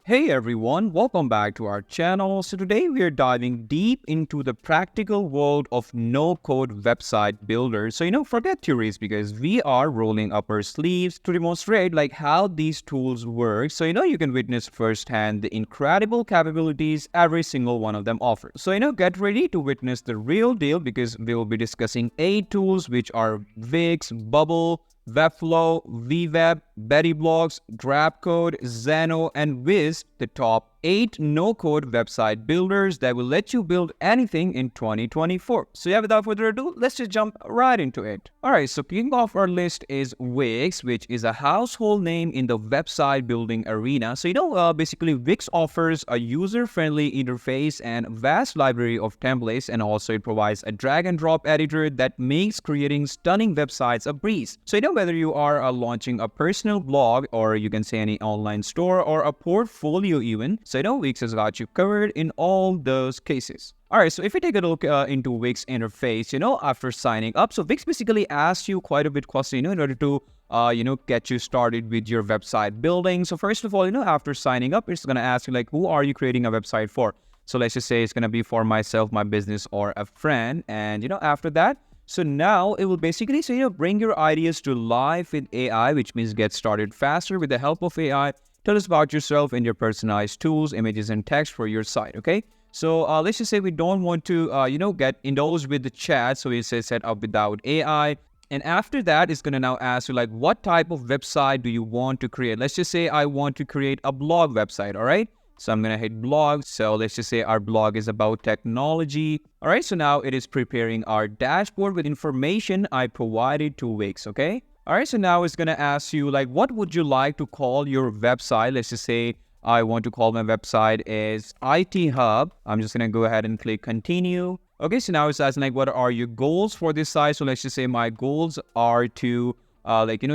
Hey everyone, welcome back to our channel. So today we are diving deep into the practical world of no-code website builders. So forget theories because we are rolling up our sleeves to demonstrate how these tools work. So you can witness firsthand the incredible capabilities every single one of them offers. So get ready to witness the real deal because we will be discussing 8 tools which are Wix, Bubble, Webflow, VWeb, BettyBlocks, drabcode, xano, and Wisp, the top 8 no-code website builders that will let you build anything in 2024. So yeah, without further ado, let's just jump right into it. Alright, so kicking off our list is Wix, which is a household name in the website building arena. So basically Wix offers a user-friendly interface and vast library of templates, and also it provides a drag and drop editor that makes creating stunning websites a breeze. So whether you are launching a personal blog, or you can say any online store, or a portfolio even, so Wix has got you covered in all those cases. Alright, so if we take a look into Wix interface, after signing up, so Wix basically asks you quite a bit question, in order to, get you started with your website building. So first of all, after signing up, it's going to ask you who are you creating a website for? So let's just say it's going to be for myself, my business, or a friend. And, after that, so now it will basically say, bring your ideas to life with AI, which means get started faster with the help of AI. Tell us about yourself and your personalized tools, images, and text for your site, okay? So let's just say we don't want to, get indulged with the chat. So we say set up without AI. And after that, it's going to now ask you what type of website do you want to create? Let's just say I want to create a blog website, all right? So I'm going to hit blog. So let's just say our blog is about technology. All right, so now it is preparing our dashboard with information I provided to Wix, okay? All right, so now it's going to ask you what would you like to call your website? Let's just say I want to call my website as IT Hub. I'm just going to go ahead and click continue. Okay, so now it's asking what are your goals for this site? So let's just say my goals are to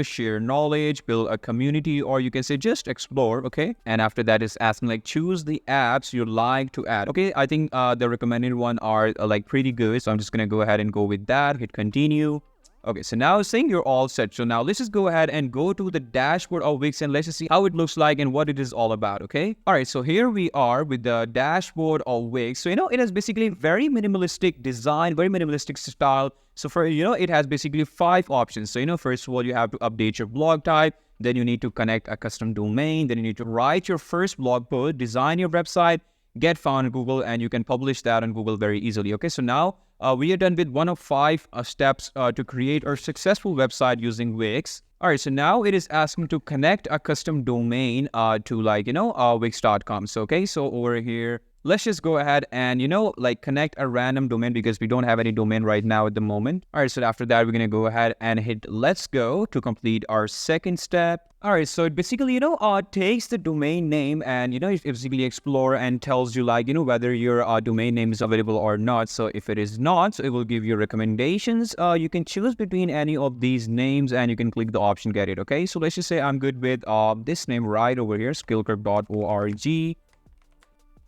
share knowledge, build a community, or you can say just explore, okay? And after that is asking choose the apps you like to add. Okay, I think the recommended one are pretty good. So I'm just gonna go ahead and go with that, hit continue. Okay, so now it's saying you're all set. So now let's just go ahead and go to the dashboard of Wix and let's just see how it looks like and what it is all about, okay? All right, so here we are with the dashboard of Wix. So, it has basically very minimalistic design, very minimalistic style. So for, it has basically 5 options. So, first of all, you have to update your blog type. Then you need to connect a custom domain. Then you need to write your first blog post, design your website, get found in Google, and you can publish that on Google very easily. Okay, so now we are done with one of 5 steps to create our successful website using Wix. All right, so now it is asking to connect a custom domain to Wix.com. So, okay, so over here, let's just go ahead and, connect a random domain because we don't have any domain right now at the moment. All right, so after that, we're going to go ahead and hit let's go to complete our second step. All right, so it basically, takes the domain name and, it basically explore and tells you whether your domain name is available or not. So if it is not, so it will give you recommendations. You can choose between any of these names and you can click the option get it, okay? So let's just say I'm good with this name right over here, skillcurve.org.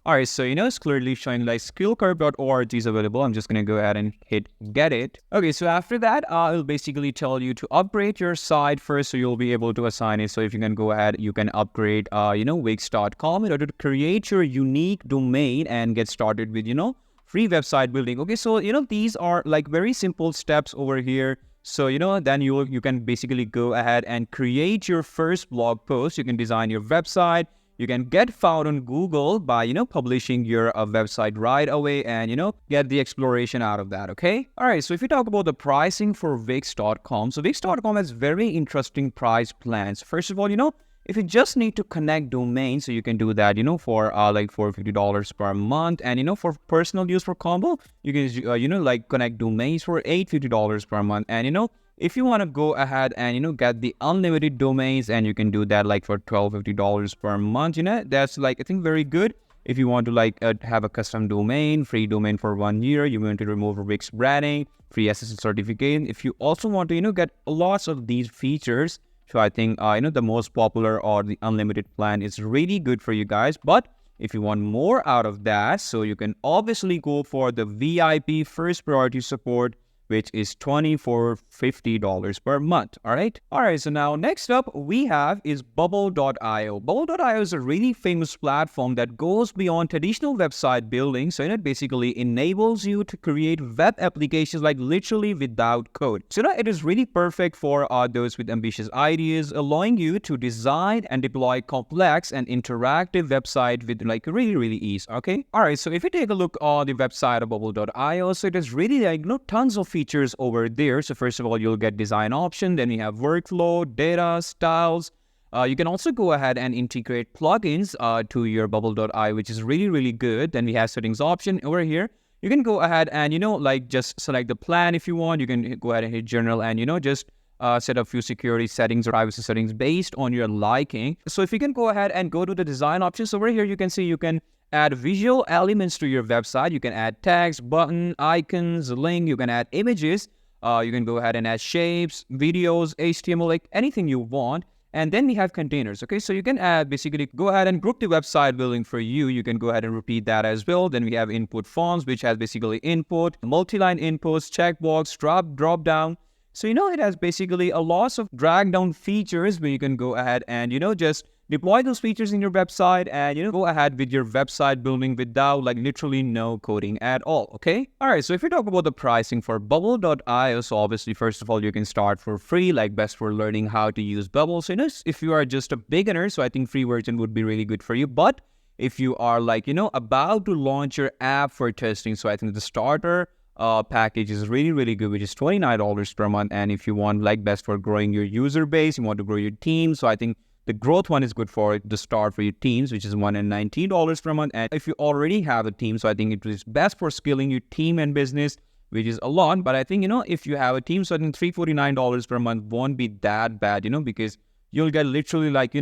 All right, so it's clearly showing skillcurve.org is available. I'm just going to go ahead and hit get it. Okay, so after that, it'll basically tell you to upgrade your site first, so you'll be able to assign it. So if you can go ahead, you can upgrade, Wix.com in order to create your unique domain and get started with, free website building. Okay, so, these are very simple steps over here. So, then you can basically go ahead and create your first blog post. You can design your website. You can get found on Google by, publishing your website right away and, get the exploration out of that, okay? All right, so if you talk about the pricing for Wix.com, so Wix.com has very interesting price plans. First of all, if you just need to connect domains, so you can do that, for $450 per month. And, for personal use for combo, you can, connect domains for $850 per month. And, if you want to go ahead and, get the unlimited domains and you can do that for $1,250 per month, that's I think very good. If you want to have a custom domain, free domain for 1 year, you want to remove Wix branding, free SSL certificate. If you also want to, get lots of these features, so I think, the most popular or the unlimited plan is really good for you guys. But if you want more out of that, so you can obviously go for the VIP first priority support, which is $24.50 per month. All right. So now next up we have is Bubble.io. Bubble.io is a really famous platform that goes beyond traditional website building. So it basically enables you to create web applications like literally without code. So it is really perfect for those with ambitious ideas, allowing you to design and deploy complex and interactive website with like really ease. Okay. So if you take a look on the website of Bubble.io, so it is really like tons of features over there. So first of all, you'll get design option, then we have workflow, data, styles. You can also go ahead and integrate plugins to your Bubble.io, which is really good. Then we have settings option over here. You can go ahead and like just select the plan if you want. You can go ahead and hit general and just set up few security settings or privacy settings based on your liking. So if you can go ahead and go to the design options over here, you can see you can add visual elements to your website. You can add text, button, icons, link. You can add images. You can go ahead and add shapes, videos, HTML, like anything you want. And then we have containers. Okay, so you can basically go ahead and group the website building for you. You can go ahead and repeat that as well. Then we have input forms, which has basically input, multi-line inputs, checkbox, drop down. So it has basically a lot of drag down features where you can go ahead and just deploy those features in your website and go ahead with your website building without like literally no coding at all. Okay. So if you talk about the pricing for Bubble.io, so obviously first of all you can start for free, like best for learning how to use Bubble. So if you are just a beginner, so I think free version would be really good for you. But if you are like about to launch your app for testing, so I think the starter package is really good, which is $29 per month. And if you want like best for growing your user base, you want to grow your team, so I think the growth one is good for the start for your teams, which is $119 per month. And if you already have a team, so I think it is best for scaling your team and business, which is a lot. But I think if you have a team, so I think $349 per month won't be that bad, because you'll get literally like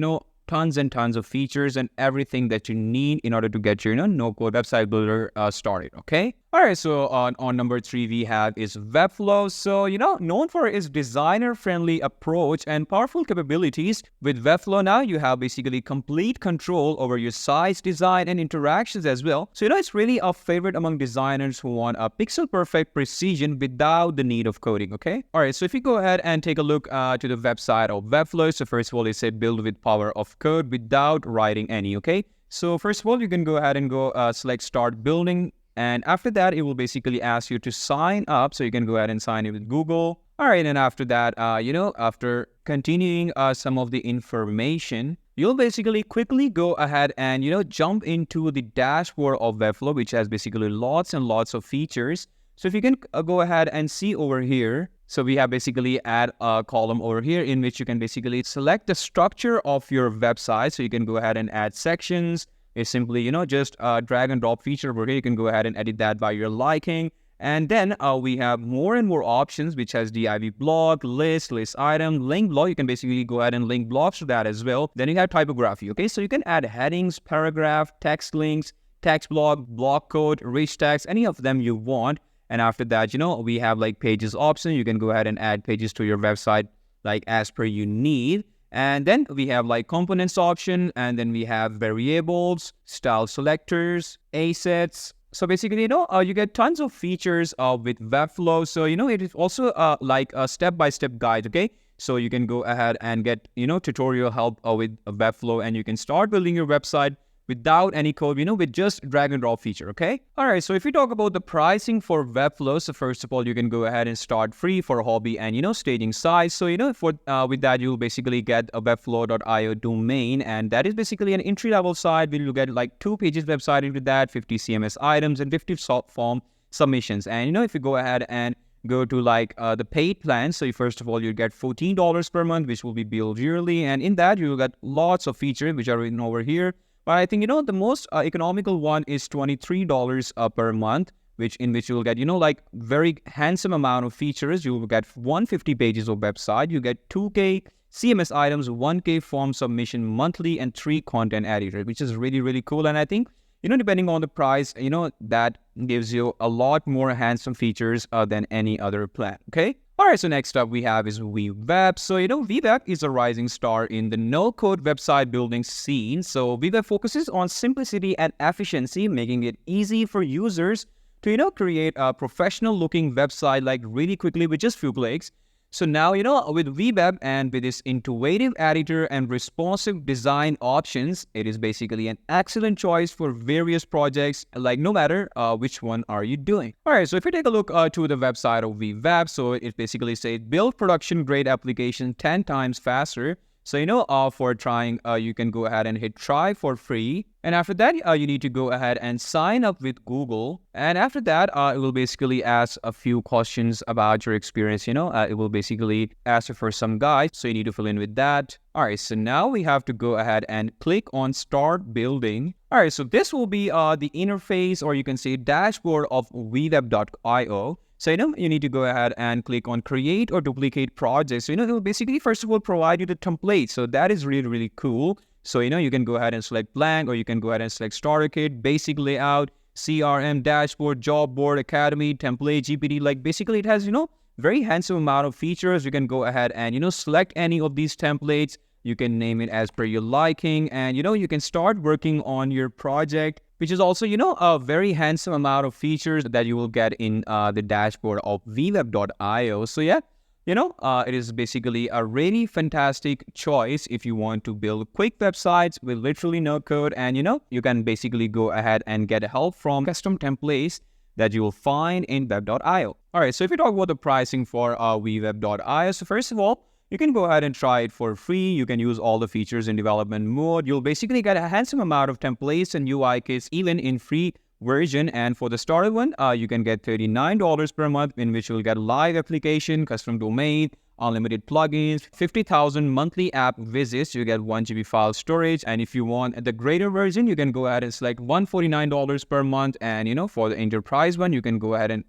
tons and tons of features and everything that you need in order to get your no-code website builder started. Okay. So on number 3 we have is Webflow. So known for its designer-friendly approach and powerful capabilities. With Webflow now you have basically complete control over your size, design, and interactions as well. So it's really a favorite among designers who want a pixel-perfect precision without the need of coding. Okay. So if you go ahead and take a look to the website of Webflow, so first of all, it said build with power of code without writing any. Okay. So first of all, you can go ahead and go select start building. And after that, it will basically ask you to sign up. So you can go ahead and sign in with Google. And after that, after continuing some of the information, you'll basically quickly go ahead and, jump into the dashboard of Webflow, which has basically lots and lots of features. So if you can go ahead and see over here, so we have basically add a column over here in which you can basically select the structure of your website. So you can go ahead and add sections. It's simply, just drag and drop feature over here. You can go ahead and edit that by your liking. And then we have more and more options, which has div block, list item, link block. You can basically go ahead and link blocks to that as well. Then you have typography. Okay, so you can add headings, paragraph, text links, text block code, rich text, any of them you want. And after that, we have like pages option. You can go ahead and add pages to your website like as per you need. And then we have like components option, and then we have variables, style selectors, assets. So basically, you get tons of features with Webflow. So, it is also like a step-by-step guide, okay? So you can go ahead and get, tutorial help with Webflow, and you can start building your website without any code, with just drag and drop feature, okay? So if we talk about the pricing for Webflow, so first of all, you can go ahead and start free for hobby and, staging sites. So, with that, you'll basically get a Webflow.io domain, and that is basically an entry-level site where you'll get like 2 pages website into that, 50 CMS items, and 50 form submissions. And, if you go ahead and go to like the paid plan, so first of all, you get $14 per month, which will be billed yearly. And in that, you'll get lots of features, which are written over here. But I think, the most economical one is $23 per month, which you will get, like very handsome amount of features. You will get 150 pages of website. You get 2K CMS items, 1K form submission monthly, and 3 content editors, which is really cool. And I think, depending on the price, that gives you a lot more handsome features than any other plan. Okay. So next up we have is VWeb. So, VWeb is a rising star in the no-code website building scene. So VWeb focuses on simplicity and efficiency, making it easy for users to, create a professional looking website like really quickly with just few clicks. So now, with VWeb and with this intuitive editor and responsive design options, it is basically an excellent choice for various projects, like no matter which one are you doing. All right, so if you take a look to the website of VWeb, so it basically says build production grade application 10 times faster. So, for trying, you can go ahead and hit try for free. And after that, you need to go ahead and sign up with Google. And after that, it will basically ask a few questions about your experience. It will basically ask you for some guides. So you need to fill in with that. All right, so now we have to go ahead and click on start building. All right, so this will be the interface, or you can say dashboard of vweb.io. So, you need to go ahead and click on create or duplicate projects. So, it will basically, first of all, provide you the template. So that is really, really cool. So, you can go ahead and select blank, or you can go ahead and select starter kit, basic layout, CRM, dashboard, job board, academy, template, GPT. Like basically it has, very handsome amount of features. You can go ahead and, select any of these templates. You can name it as per your liking, and, you can start working on your project, which is also, a very handsome amount of features that you will get in the dashboard of vweb.io. So yeah, it is basically a really fantastic choice if you want to build quick websites with literally no code, and, you can basically go ahead and get help from custom templates that you will find in web.io. All right, so if you talk about the pricing for vweb.io, so first of all, you can go ahead and try it for free. You can use all the features in development mode. You'll basically get a handsome amount of templates and UI kits even in free version. And for the starter one, you can get $39 per month, in which you'll get live application, custom domain, unlimited plugins, 50,000 monthly app visits. You get 1 GB file storage. And if you want the greater version, you can go ahead and select $149 per month. And, for the enterprise one, you can go ahead and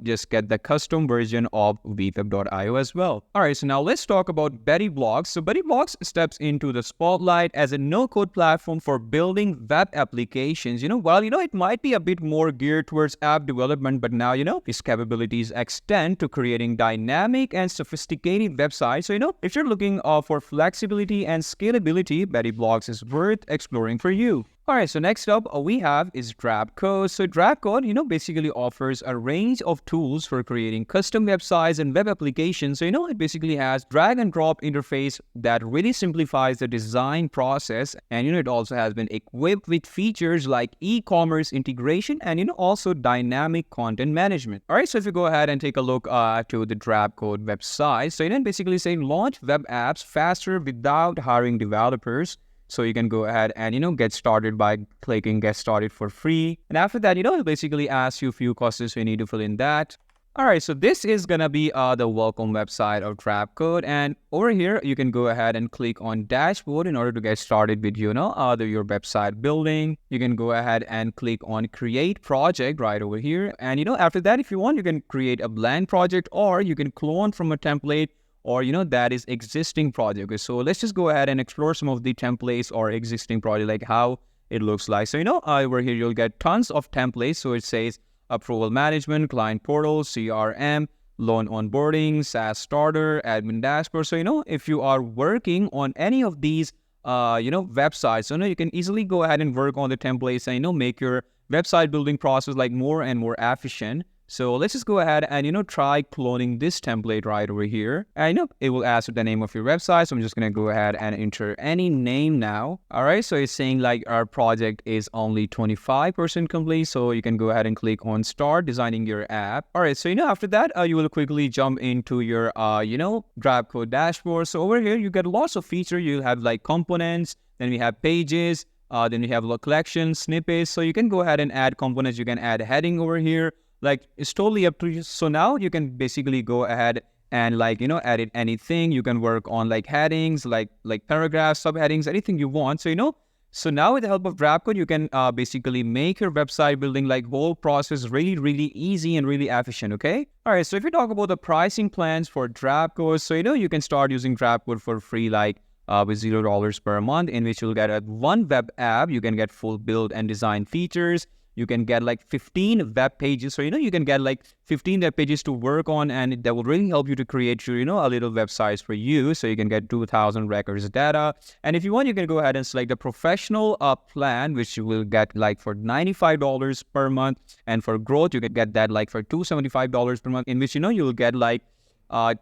just get the custom version of vweb.io as well. All right, so now let's talk about Betty Blocks. So Betty Blocks steps into the spotlight as a no-code platform for building web applications. While, it might be a bit more geared towards app development, but now, its capabilities extend to creating dynamic and sophisticated website. So, if you're looking for flexibility and scalability, Betty Blocks is worth exploring for you. All right, so next up we have is drabcode. So drabcode, basically offers a range of tools for creating custom websites and web applications. So, it basically has drag and drop interface that really simplifies the design process. And, it also has been equipped with features like e-commerce integration and, also dynamic content management. All right, so if you go ahead and take a look to the drabcode website, so it basically saying launch web apps faster without hiring developers. So you can go ahead and, get started by clicking get started for free. And after that, it'll basically ask you a few questions, so you need to fill in that. All right, so this is going to be the welcome website of drabcode. And over here, you can go ahead and click on dashboard in order to get started with, your website building. You can go ahead and click on create project right over here. And, after that, if you want, you can create a blank project, or you can clone from a template, or, that is existing project. Okay, so let's just go ahead and explore some of the templates or existing project, like how it looks like. So, over here, you'll get tons of templates. So it says approval management, client portal, CRM, loan onboarding, SaaS starter, admin dashboard. So, if you are working on any of these, websites, so, you can easily go ahead and work on the templates and, make your website building process like more and more efficient. So let's just go ahead and, try cloning this template right over here. And, it will ask you the name of your website. So I'm just going to go ahead and enter any name now. All right. So it's saying like our project is only 25% complete. So you can go ahead and click on start designing your app. All right. So, after that, you will quickly jump into your, drabcode dashboard. So over here, you get lots of features. You'll have like components, then we have pages, then we have collection, snippets. So you can go ahead and add components. You can add heading over here. Like, it's totally up to you. So now you can basically go ahead and edit anything. You can work on like headings, like paragraphs, subheadings, anything you want. So, so now with the help of drabcode, you can basically make your website building like whole process really, really easy and really efficient. Okay. All right. So if you talk about the pricing plans for drabcode, so, you can start using drabcode for free, like with $0 per month, in which you'll get one web app. You can get full build and design features. you can get like 15 web pages. So, you can get like 15 web pages to work on, and that will really help you to create your, a little websites for you. So you can get 2,000 records data. And if you want, you can go ahead and select the professional plan, which you will get like for $95 per month. And for growth, you can get that like for $275 per month, in which, you will get like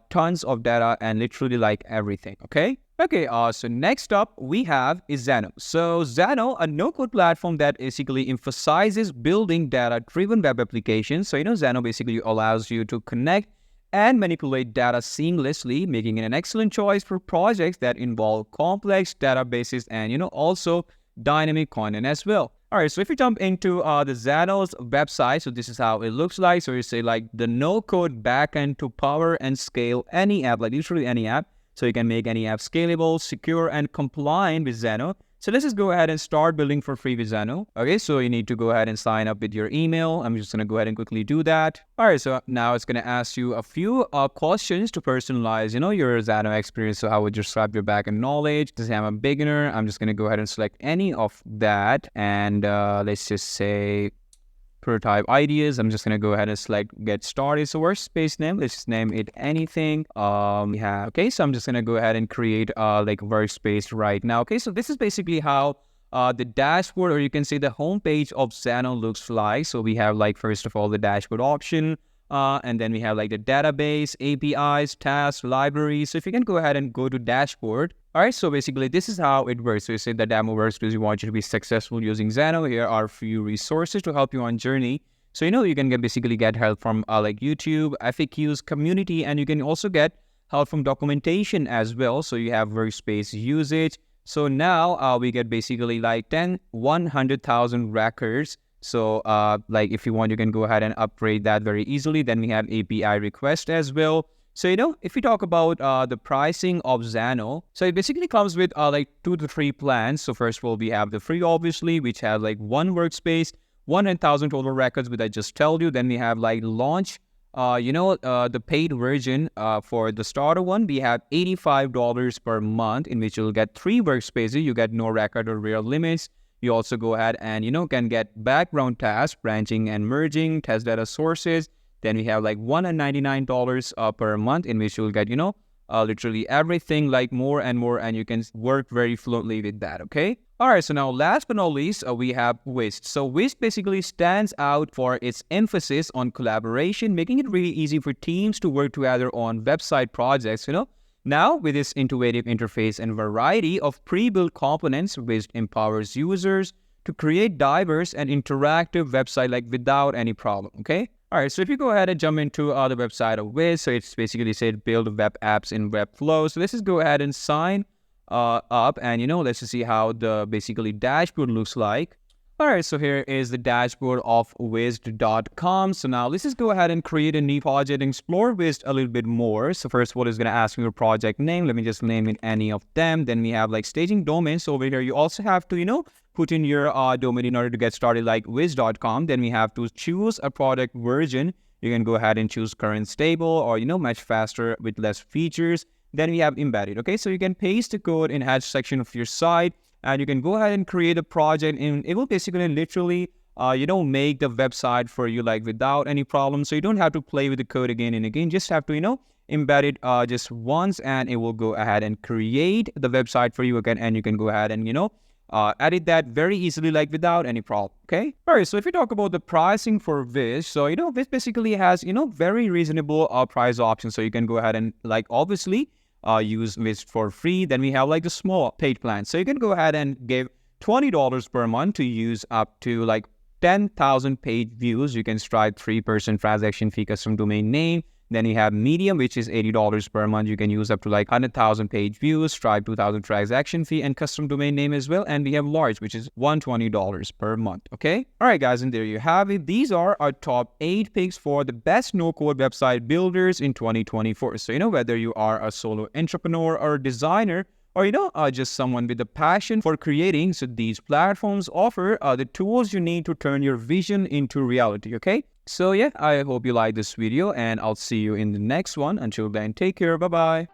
tons of data and literally like everything. Okay, so next up we have is xano. So xano, a no-code platform that basically emphasizes building data-driven web applications. So xano basically allows you to connect and manipulate data seamlessly, making it an excellent choice for projects that involve complex databases and also dynamic content as well. All right, so if you jump into the Xano's website, so this is how it looks like. So you say like the no-code backend to power and scale any app, like literally any app. So you can make any app scalable, secure, and compliant with Xano. So let's just go ahead and start building for free with Xano. Okay, so you need to go ahead and sign up with your email. I'm just going to go ahead and quickly do that. All right, so now it's going to ask you a few questions to personalize, your Xano experience. So how would you describe your backend knowledge? Just say I'm a beginner. I'm just going to go ahead and select any of that. And let's just say prototype ideas. I'm just going to go ahead and select get started. So workspace name, let's just name it anything. Okay, so I'm just going to go ahead and create like workspace right now. Okay, so this is basically how the dashboard, or you can say the homepage of Xano looks like. So we have like, first of all, the dashboard option. And then we have like the database, APIs, tasks, libraries. So if you can go ahead and go to dashboard. All right, so basically this is how it works. So you say the demo works because we want you to be successful using Xano. Here are a few resources to help you on journey. So you can basically get help from like YouTube, FAQs, community, and you can also get help from documentation as well. So you have workspace usage. So now we get basically like 100,000 records. So like if you want, you can go ahead and upgrade that very easily. Then we have API request as well. So, if we talk about the pricing of Xano, so it basically comes with like 2 to 3 plans. So first of all, we have the free, obviously, which has like 1 workspace, 100,000 total records, which I just told you. Then we have like launch, the paid version for the starter one. We have $85 per month, in which you'll get 3 workspaces. You get no record or real limits. You also go ahead and, can get background tasks, branching and merging, test data sources. Then we have like $199 per month, in which you'll get, literally everything, like more and more, and you can work very fluently with that, okay? All right, so now last but not least, we have Wisp. So Wisp basically stands out for its emphasis on collaboration, making it really easy for teams to work together on website projects, Now, with this intuitive interface and variety of pre-built components, Wisp empowers users to create diverse and interactive website like without any problem, okay? All right, so if you go ahead and jump into the website of Wisp, so it's basically said build web apps in Webflow. So let's just go ahead and sign up, and let's just see how the basically dashboard looks like. All right, so here is the dashboard of Wisp.com. So now let's just go ahead and create a new project and explore Wisp a little bit more. So first of all, it's going to ask me your project name. Let me just name it any of them. Then we have like staging domain. So over here, you also have to, put in your domain in order to get started like Wisp.com. Then we have to choose a product version. You can go ahead and choose current stable or, much faster with less features. Then we have embedded. Okay, so you can paste the code in head section of your site. And you can go ahead and create a project, and it will basically literally, make the website for you like without any problem. So you don't have to play with the code again and again. Just have to, embed it just once, and it will go ahead and create the website for you again. And you can go ahead and, edit that very easily, like without any problem. Okay. All right. So if you talk about the pricing for Wisp, so, Wisp basically has, very reasonable price options. So you can go ahead and like, obviously, use Wisp for free. Then we have like the small paid plan. So you can go ahead and give $20 per month to use up to like 10,000 page views. You can stripe 3% transaction fee custom domain name. Then you have medium, which is $80 per month. You can use up to like 100,000 page views, stripe 2,000 transaction fee, and custom domain name as well. And we have large, which is $120 per month. Okay. All right, guys. And there you have it. These are our top 8 picks for the best no-code website builders in 2024. So, whether you are a solo entrepreneur or a designer, or, just someone with a passion for creating, so these platforms offer the tools you need to turn your vision into reality, okay? So yeah, I hope you like this video, and I'll see you in the next one. Until then, take care. Bye-bye.